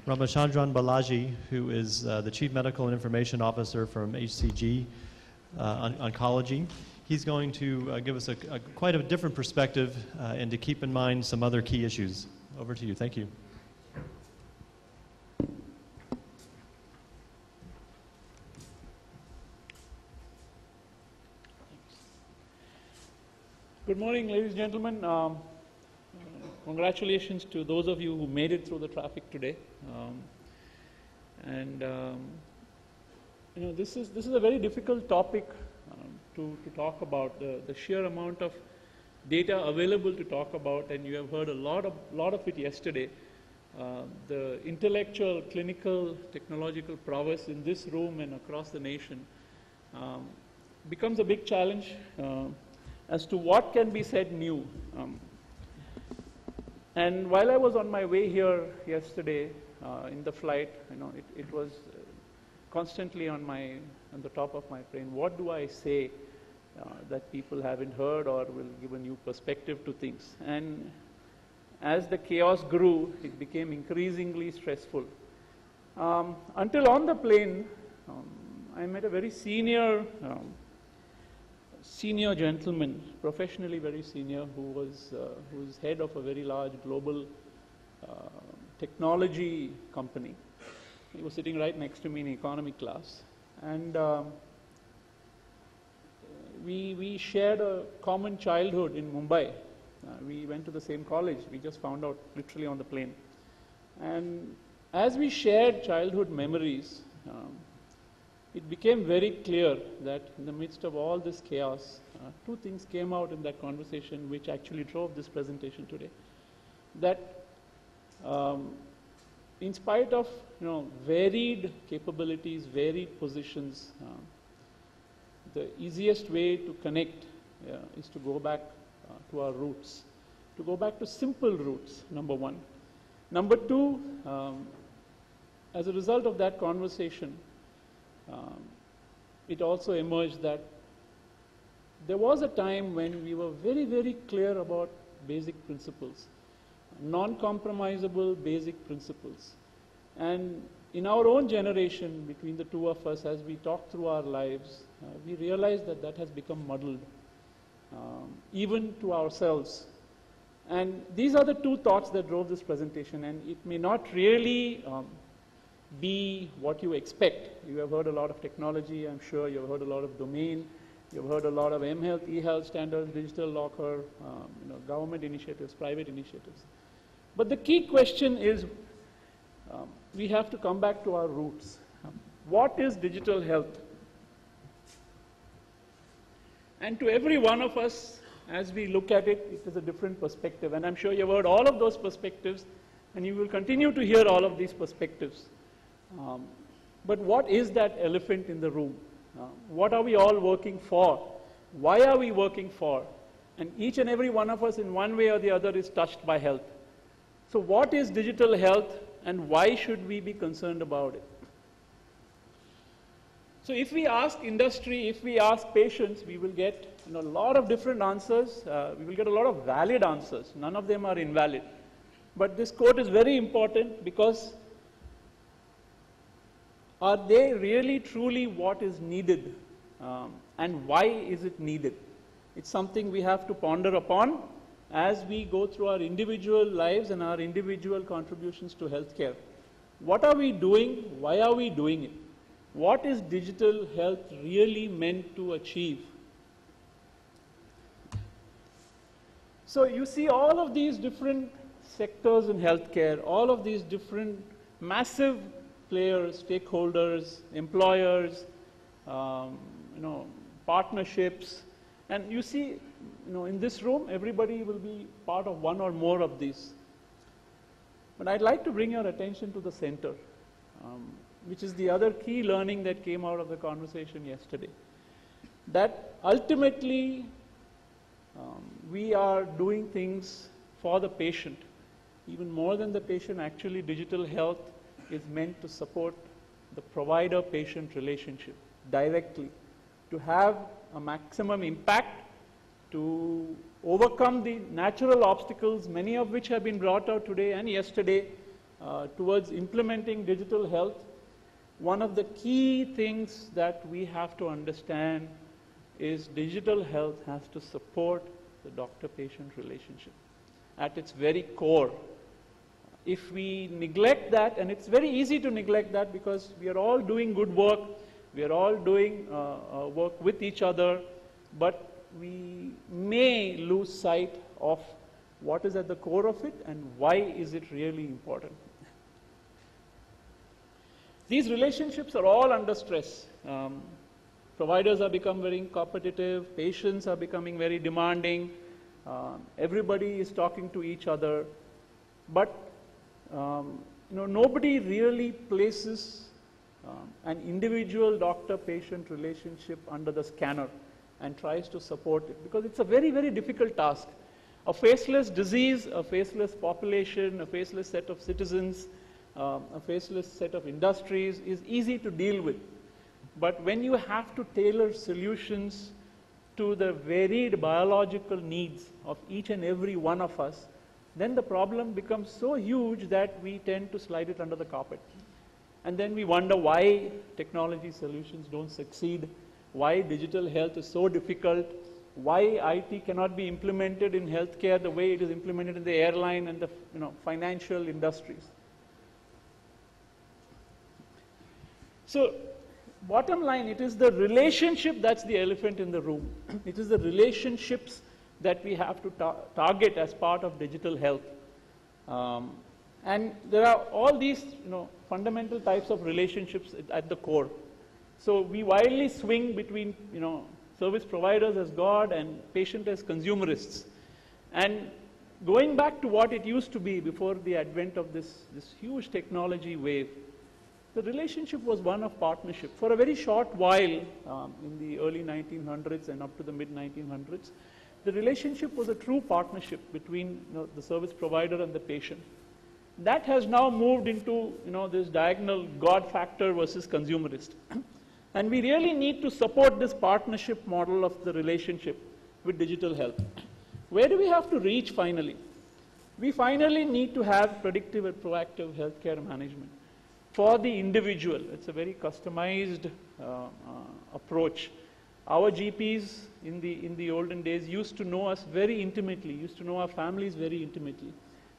Ramachandran Balaji, who is the Chief Medical and Information Officer from HCG Oncology. He's going to give us quite a different perspective and to keep in mind some other key issues. Over to you. Thank you. Good morning, ladies and gentlemen. Congratulations to those of you who made it through the traffic today. This is a very difficult topic to talk about. The sheer amount of data available to talk about, and you have heard a lot of it yesterday. The intellectual, clinical, technological prowess in this room and across the nation becomes a big challenge as to what can be said new. And while I was on my way here yesterday in the flight, it was constantly on the top of my brain. What do I say that people haven't heard or will give a new perspective to things? And as the chaos grew, it became increasingly stressful. Until on the plane, I met a very senior gentleman, professionally very senior, who was head of a very large global technology company. He was sitting right next to me in economy class, and we shared a common childhood in Mumbai. We went to the same college. We just found out literally on the plane. And as we shared childhood memories, it became very clear that in the midst of all this chaos, two things came out in that conversation which actually drove this presentation today. That in spite of varied capabilities, varied positions, the easiest way to connect is to go back to our roots, to go back to simple roots, number one. Number two, as a result of that conversation, it also emerged that there was a time when we were very, very clear about basic principles, non-compromisable basic principles. And in our own generation, between the two of us, as we talk through our lives, we realized that has become muddled, even to ourselves. And these are the two thoughts that drove this presentation, and it may not really be what you expect. You have heard a lot of technology, I'm sure. You have heard a lot of domain. You've heard a lot of mHealth, eHealth standards, digital locker, government initiatives, private initiatives. But the key question is, we have to come back to our roots. What is digital health? And to every one of us, as we look at it, it is a different perspective. And I'm sure you've heard all of those perspectives, and you will continue to hear all of these perspectives. But what is that elephant in the room? What are we all working for? Why are we working for? And each and every one of us in one way or the other is touched by health. So what is digital health, and why should we be concerned about it? So if we ask industry, if we ask patients, we will get a lot of different answers. We will get a lot of valid answers. None of them are invalid. But this quote is very important because are they really truly what is needed, and why is it needed? It's something we have to ponder upon as we go through our individual lives and our individual contributions to healthcare. What are we doing? Why are we doing it? What is digital health really meant to achieve? So you see all of these different sectors in healthcare, all of these different massive players, stakeholders, employers, partnerships. And you see, in this room, everybody will be part of one or more of these. But I'd like to bring your attention to the center, which is the other key learning that came out of the conversation yesterday. That ultimately, we are doing things for the patient. Even more than the patient, actually, digital health is meant to support the provider-patient relationship directly, to have a maximum impact, to overcome the natural obstacles, many of which have been brought out today and yesterday, towards implementing digital health, one of the key things that we have to understand is digital health has to support the doctor-patient relationship at its very core. If we neglect that, and it's very easy to neglect that because we are all doing good work, we are all doing work with each other, but we may lose sight of what is at the core of it and why is it really important. These relationships are all under stress. Providers are becoming very competitive, patients are becoming very demanding, everybody is talking to each other, but nobody really places an individual doctor-patient relationship under the scanner and tries to support it, because it's a very, very difficult task. A faceless disease, a faceless population, a faceless set of citizens, a faceless set of industries is easy to deal with. But when you have to tailor solutions to the varied biological needs of each and every one of us, then the problem becomes so huge that we tend to slide it under the carpet. And then we wonder why technology solutions don't succeed, why digital health is so difficult, why IT cannot be implemented in healthcare the way it is implemented in the airline and the financial industries. So, bottom line, it is the relationship that's the elephant in the room. It is the relationships that we have to target as part of digital health. And there are all these fundamental types of relationships at the core. So we widely swing between service providers as God and patient as consumerists. And going back to what it used to be before the advent of this huge technology wave, the relationship was one of partnership. For a very short while, in the early 1900s and up to the mid-1900s, the relationship was a true partnership between the service provider and the patient. That has now moved into this diagonal God factor versus consumerist. And we really need to support this partnership model of the relationship with digital health. Where do we have to reach finally? We finally need to have predictive and proactive healthcare management for the individual. It's a very customized approach. Our GPs in the olden days used to know us very intimately, used to know our families very intimately.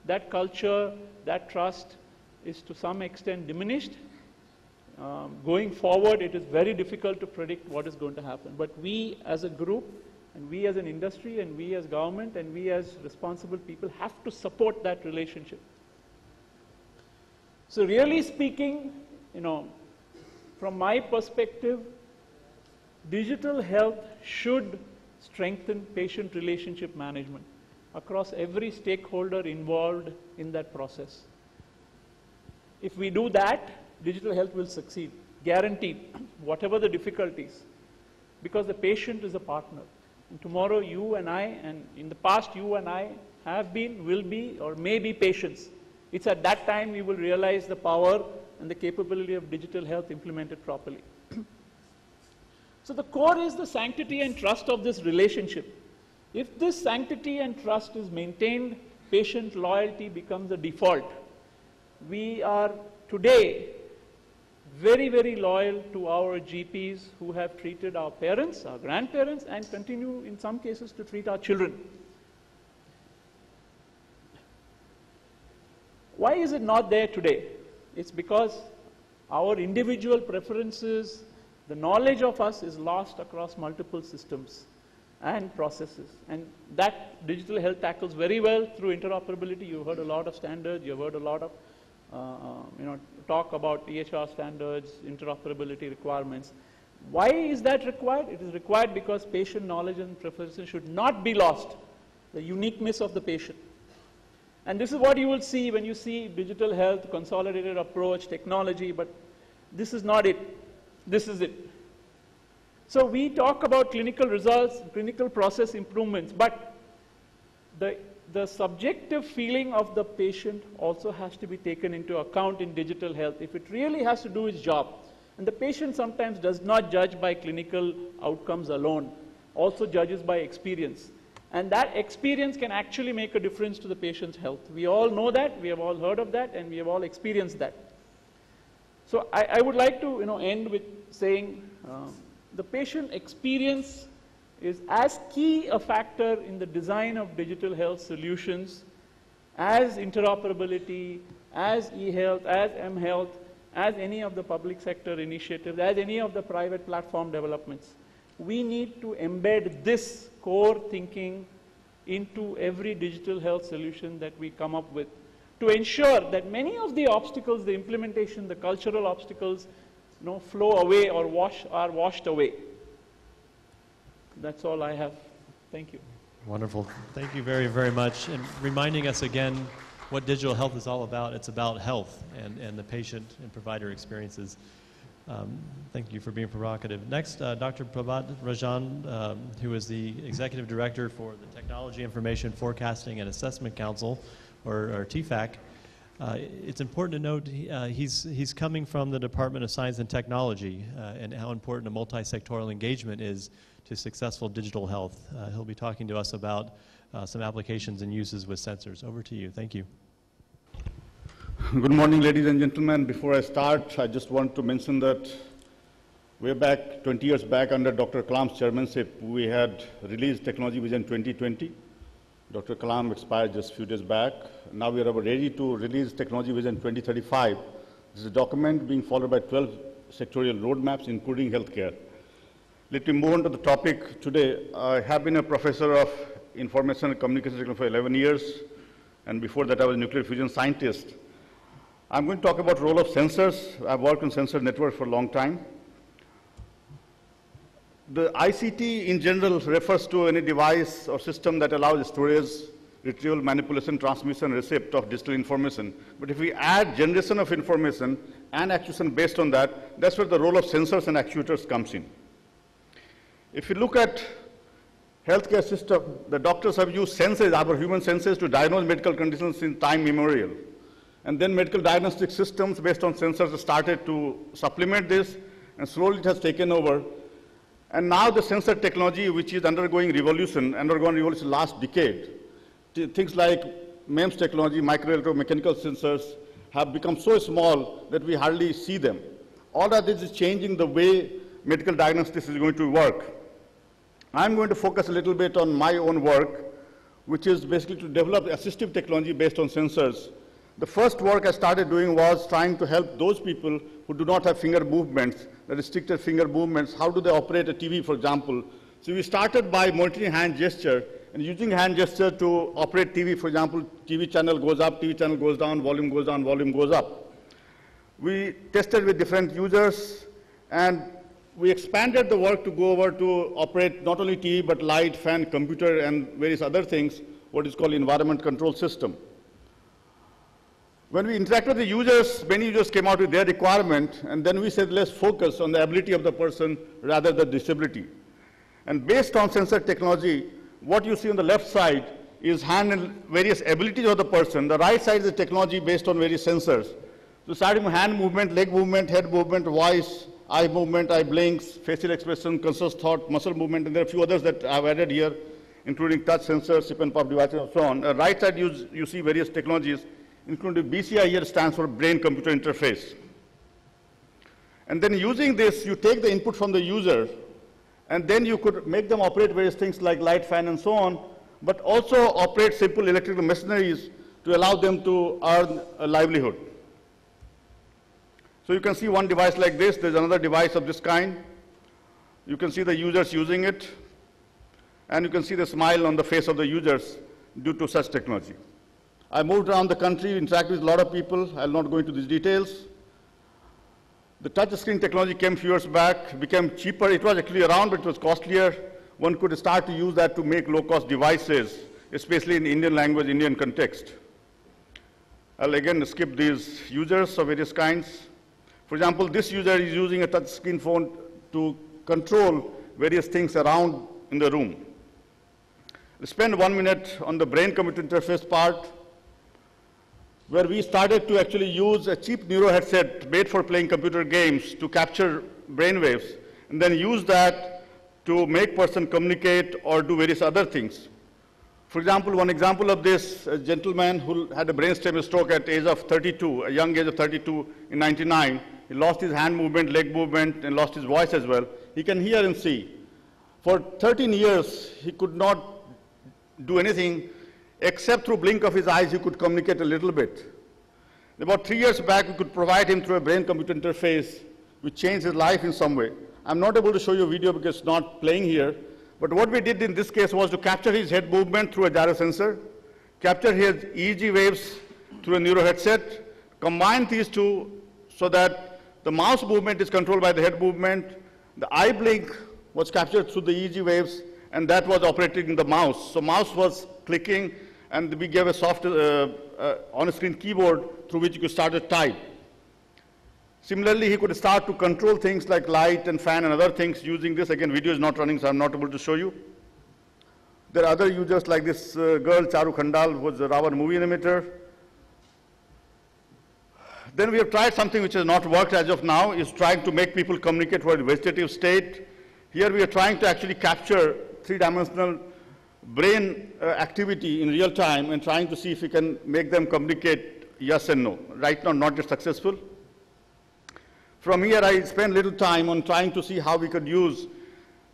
That culture, that trust is to some extent diminished. Going forward, it is very difficult to predict what is going to happen. But we as a group, and we as an industry, and we as government, and we as responsible people have to support that relationship. So really speaking, from my perspective, digital health should strengthen patient relationship management across every stakeholder involved in that process. If we do that, digital health will succeed, guaranteed, whatever the difficulties, because the patient is a partner. And tomorrow you and I, and in the past you and I have been, will be, or may be patients. It's at that time we will realize the power and the capability of digital health implemented properly. So the core is the sanctity and trust of this relationship. If this sanctity and trust is maintained, patient loyalty becomes the default. We are today very, very loyal to our GPs who have treated our parents, our grandparents, and continue in some cases to treat our children. Why is it not there today? It's because our individual preferences, the knowledge of us is lost across multiple systems and processes. And that digital health tackles very well through interoperability. You've heard a lot of standards, you've heard a lot of talk about EHR standards, interoperability requirements. Why is that required? It is required because patient knowledge and preferences should not be lost, the uniqueness of the patient. And this is what you will see when you see digital health, consolidated approach, technology, but this is not it. This is it. So we talk about clinical results, clinical process improvements, but the subjective feeling of the patient also has to be taken into account in digital health if it really has to do its job. And the patient sometimes does not judge by clinical outcomes alone, also judges by experience. And that experience can actually make a difference to the patient's health. We all know that, we have all heard of that, and we have all experienced that. So I would like to end with saying the patient experience is as key a factor in the design of digital health solutions as interoperability, as e-health, as m-health, as any of the public sector initiatives, as any of the private platform developments. We need to embed this core thinking into every digital health solution that we come up with to ensure that many of the obstacles, the implementation, the cultural obstacles, flow away or are washed away. That's all I have. Thank you. Wonderful. Thank you very, very much. And reminding us again what digital health is all about. It's about health and the patient and provider experiences. Thank you for being provocative. Next, Dr. Prabhat Rajan, who is the Executive Director for the Technology Information Forecasting and Assessment Council, or TIFAC. It's important to note he's coming from the Department of Science and Technology and how important a multi-sectoral engagement is to successful digital health. He'll be talking to us about some applications and uses with sensors. Over to you. Thank you. Good morning, ladies and gentlemen. Before I start, I just want to mention that way back, 20 years back, under Dr. Kalam's chairmanship, we had released Technology Vision 2020. Dr. Kalam expired just a few days back. Now we are ready to release Technology Vision 2035. This is a document being followed by 12 sectorial roadmaps, including healthcare. Let me move on to the topic today. I have been a professor of information and communication technology for 11 years, and before that I was a nuclear fusion scientist. I'm going to talk about the role of sensors. I've worked on sensor networks for a long time. The ICT in general refers to any device or system that allows storage, retrieval, manipulation, transmission, receipt of digital information. But if we add generation of information and actuation based on that, that's where the role of sensors and actuators comes in. If you look at healthcare system, the doctors have used senses, our human senses, to diagnose medical conditions in time immemorial. And then medical diagnostic systems based on sensors started to supplement this, and slowly it has taken over. And now the sensor technology, which is undergoing revolution last decade, things like MEMS technology, micro-electromechanical sensors, have become so small that we hardly see them. All of this is changing the way medical diagnostics is going to work. I'm going to focus a little bit on my own work, which is basically to develop assistive technology based on sensors. The first work I started doing was trying to help those people who do not have finger movements, the restricted finger movements. How do they operate a TV, for example? So we started by monitoring hand gesture and using hand gesture to operate TV. For example, TV channel goes up, TV channel goes down, volume goes up. We tested with different users, and we expanded the work to go over to operate not only TV, but light, fan, computer, and various other things, what is called environment control system. When we interacted with the users, many users came out with their requirement, and then we said, let's focus on the ability of the person rather than disability. And based on sensor technology, what you see on the left side is hand and various abilities of the person. The right side is the technology based on various sensors. So starting from hand movement, leg movement, head movement, voice, eye movement, eye blinks, facial expression, conscious thought, muscle movement, and there are a few others that I've added here, including touch sensors, sip and puff devices, and so on. Right side, you see various technologies, including BCI here stands for brain-computer interface. And then using this, you take the input from the user, and then you could make them operate various things like light, fan, and so on, but also operate simple electrical machineries to allow them to earn a livelihood. So you can see one device like this. There's another device of this kind. You can see the users using it, and you can see the smile on the face of the users due to such technology. I moved around the country, interacted with a lot of people. I'll not go into these details. The touchscreen technology came a few years back, became cheaper. It was actually around, but it was costlier. One could start to use that to make low-cost devices, especially in Indian language, Indian context. I'll again skip these users of various kinds. For example, this user is using a touchscreen phone to control various things around in the room. Let's spend 1 minute on the brain-computer interface part, where we started to actually use a cheap neuro headset made for playing computer games to capture brain waves, and then use that to make person communicate or do various other things. For example, one example of this, a gentleman who had a brainstem stroke at age of 32, a young age of 32 in 99, he lost his hand movement, leg movement, and lost his voice as well. He can hear and see. For 13 years, he could not do anything except through blink of his eyes, he could communicate a little bit. About 3 years back, we could provide him through a brain-computer interface, which changed his life in some way. I'm not able to show you a video because it's not playing here, but what we did in this case was to capture his head movement through a gyro sensor, capture his EEG waves through a neuro headset, combine these two so that the mouse movement is controlled by the head movement, the eye blink was captured through the EEG waves, and that was operating in the mouse. So mouse was clicking, and we gave a soft on-screen keyboard through which you could start to type. Similarly, he could start to control things like light and fan and other things using this. Again, video is not running, so I'm not able to show you. There are other users like this girl, Charu Khandal, who was a Ravan movie animator. Then we have tried something which has not worked as of now, is trying to make people communicate for a vegetative state. Here we are trying to actually capture three-dimensional brain activity in real time and trying to see if we can make them communicate yes and no. Right now, not yet successful. From here, I spent little time on trying to see how we could use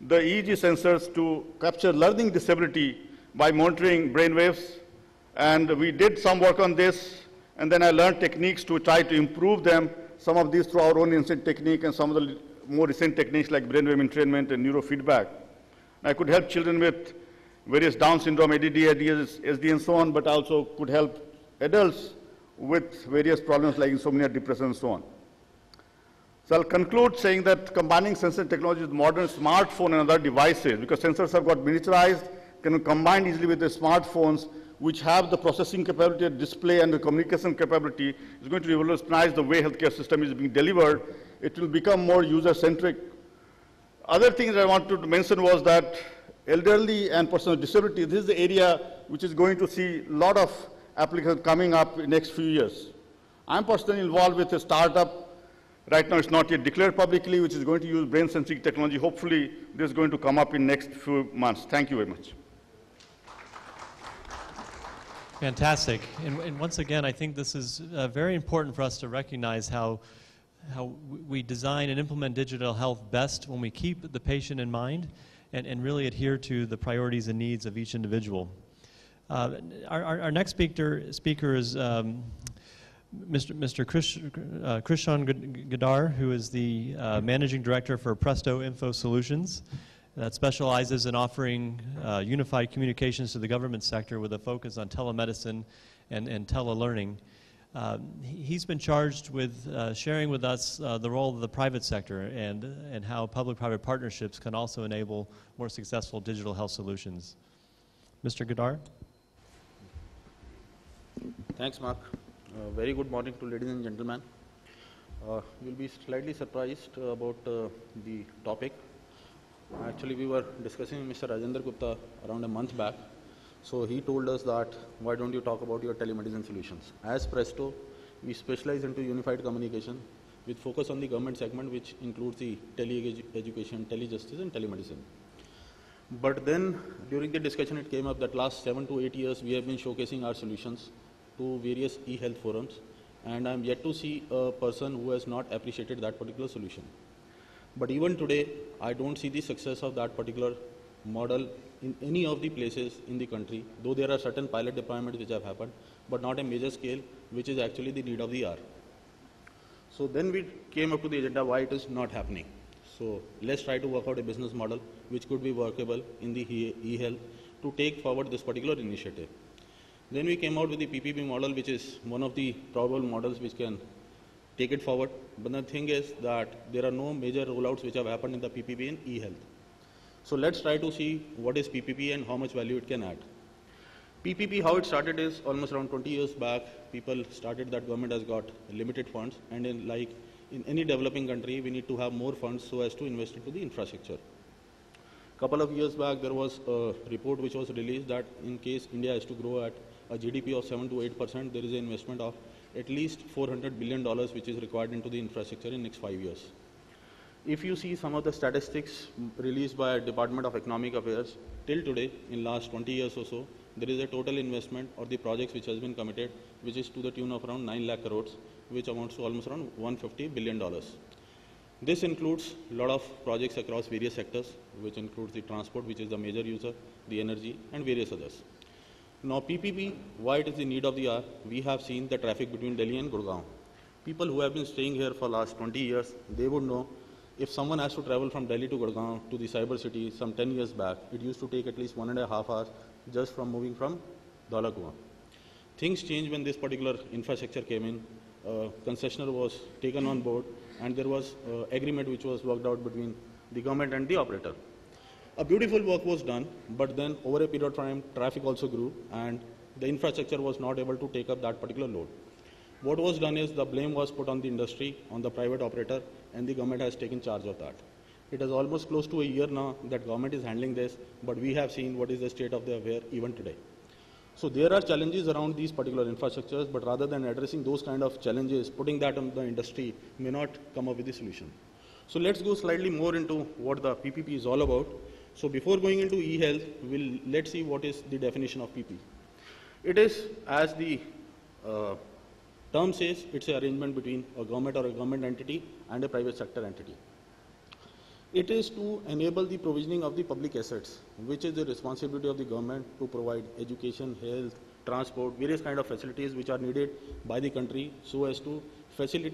the EEG sensors to capture learning disability by monitoring brain waves. And we did some work on this, and then I learned techniques to try to improve them, some of these through our own instant technique and some of the more recent techniques like brainwave entrainment and neurofeedback. I could help children with various Down syndrome, ADD, ADHD, and so on, but also could help adults with various problems like insomnia, depression, and so on. So I'll conclude saying that combining sensor technology with modern smartphone and other devices, because sensors have got miniaturized, can be combined easily with the smartphones, which have the processing capability, display, and the communication capability, is going to revolutionize the way healthcare system is being delivered. It will become more user-centric. Other things I wanted to mention was that elderly and persons with disability, this is the area which is going to see a lot of applications coming up in the next few years. I'm personally involved with a startup. Right now, it's not yet declared publicly, which is going to use brain-sensing technology. Hopefully, this is going to come up in the next few months. Thank you very much. Fantastic. And once again, I think this is very important for us to recognize how we design and implement digital health best when we keep the patient in mind and really adhere to the priorities and needs of each individual. Our next speaker is Mr. Krishan Gadar, who is the Managing Director for Presto Info Solutions that specializes in offering unified communications to the government sector with a focus on telemedicine and telelearning. He's been charged with sharing with us the role of the private sector and how public-private partnerships can also enable more successful digital health solutions. Mr. Gadar? Thanks, Mark. Very good morning to ladies and gentlemen. You'll be slightly surprised about the topic. Actually, we were discussing with Mr. Rajendra Gupta around a month back. So he told us that, why don't you talk about your telemedicine solutions? As Presto, we specialize into unified communication with focus on the government segment, which includes the tele-education, tele-justice, and telemedicine. But then, during the discussion, it came up that last 7 to 8 years, we have been showcasing our solutions to various e-health forums, and I'm yet to see a person who has not appreciated that particular solution. But even today, I don't see the success of that particular model in any of the places in the country, though there are certain pilot deployments which have happened, but not a major scale, which is actually the need of the hour. So then we came up to the agenda why it is not happening. So let's try to work out a business model which could be workable in the e-health to take forward this particular initiative. Then we came out with the PPP model, which is one of the probable models which can take it forward. But the thing is that there are no major rollouts which have happened in the PPP in e-health. So let's try to see what is PPP and how much value it can add. PPP, how it started is almost around 20 years back. People started that government has got limited funds, and in any developing country, we need to have more funds so as to invest into the infrastructure. Couple of years back, there was a report which was released that in case India has to grow at a GDP of 7 to 8%, there is an investment of at least $400 billion which is required into the infrastructure in the next 5 years. If you see some of the statistics released by Department of Economic Affairs, till today, in last 20 years or so, there is a total investment or the projects which has been committed, which is to the tune of around 9 lakh crores, which amounts to almost around $150 billion. This includes a lot of projects across various sectors, which includes the transport, which is the major user, the energy, and various others. Now, PPP, why it is the need of the hour? We have seen the traffic between Delhi and Gurgaon. People who have been staying here for last 20 years, they would know if someone has to travel from Delhi to Gurgaon to the cyber city some 10 years back, it used to take at least 1.5 hours just from moving from Dhola Kuan. Things changed when this particular infrastructure came in. Concessionaire was taken on board, and there was agreement which was worked out between the government and the operator. A beautiful work was done, but then over a period of time, traffic also grew, and the infrastructure was not able to take up that particular load. What was done is the blame was put on the industry, on the private operator, and the government has taken charge of that. It is almost close to a year now that government is handling this, but we have seen what is the state of the affair even today. So there are challenges around these particular infrastructures, but rather than addressing those kind of challenges, putting that on the industry may not come up with the solution. So let's go slightly more into what the PPP is all about. So before going into e-health, let's see what is the definition of PP. It is, as the term says, it's an arrangement between a government or a government entity and a private sector entity. It is to enable the provisioning of the public assets, which is the responsibility of the government to provide education, health, transport, various kind of facilities which are needed by the country so as to facilitate